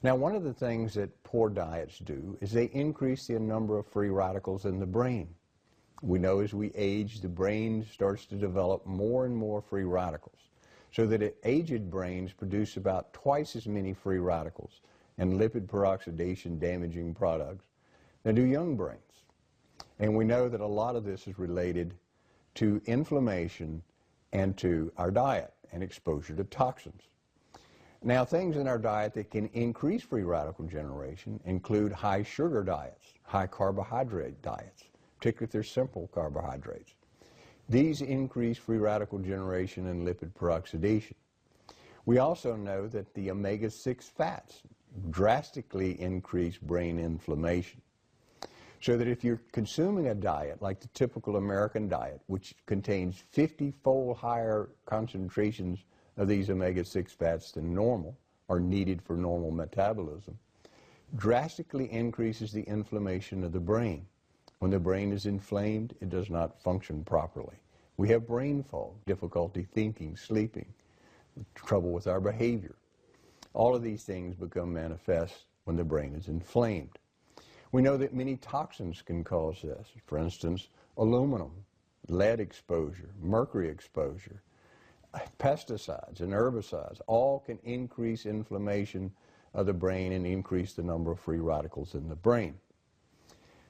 Now, one of the things that poor diets do is they increase the number of free radicals in the brain. We know as we age, the brain starts to develop more and more free radicals, so that aged brains produce about twice as many free radicals and lipid peroxidation damaging products than do young brains. And we know that a lot of this is related to inflammation and to our diet and exposure to toxins. Now, things in our diet that can increase free radical generation include high sugar diets, high carbohydrate diets, particularly if they're simple carbohydrates. These increase free radical generation and lipid peroxidation. We also know that the omega-6 fats drastically increase brain inflammation. So that if you're consuming a diet like the typical American diet, which contains 50-fold higher concentrations of these omega-6 fats than normal, or needed for normal metabolism, drastically increases the inflammation of the brain. When the brain is inflamed, it does not function properly. We have brain fog, difficulty thinking, sleeping, trouble with our behavior. All of these things become manifest when the brain is inflamed. We know that many toxins can cause this. For instance, aluminum, lead exposure, mercury exposure, pesticides and herbicides, all can increase inflammation of the brain and increase the number of free radicals in the brain.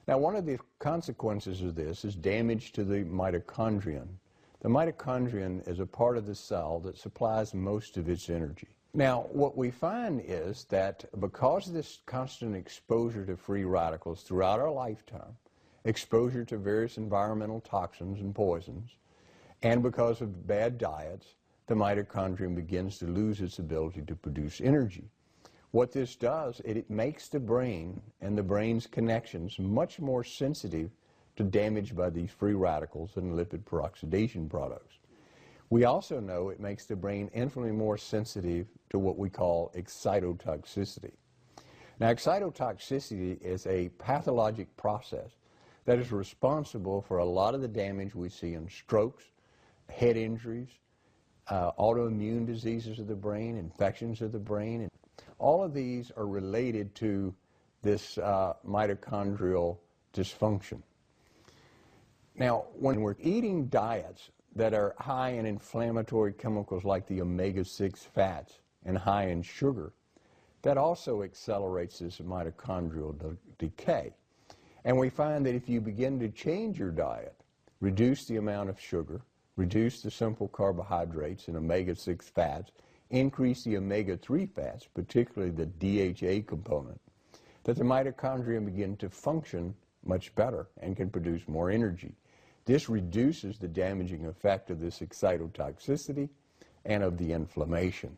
Now, one of the consequences of this is damage to the mitochondrion. The mitochondrion is a part of the cell that supplies most of its energy. Now, what we find is that because of this constant exposure to free radicals throughout our lifetime, exposure to various environmental toxins and poisons, and because of bad diets, the mitochondrion begins to lose its ability to produce energy. What this does, it makes the brain and the brain's connections much more sensitive to damage by these free radicals and lipid peroxidation products. We also know it makes the brain infinitely more sensitive to what we call excitotoxicity. Now, excitotoxicity is a pathologic process that is responsible for a lot of the damage we see in strokes, head injuries, autoimmune diseases of the brain, infections of the brain. All of these are related to this mitochondrial dysfunction. Now, when we're eating diets that are high in inflammatory chemicals like the omega-6 fats and high in sugar, that also accelerates this mitochondrial decay. And we find that if you begin to change your diet, reduce the amount of sugar, reduce the simple carbohydrates and omega-6 fats, increase the omega-3 fats, particularly the DHA component, that the mitochondria begin to function much better and can produce more energy. This reduces the damaging effect of this excitotoxicity and of the inflammation.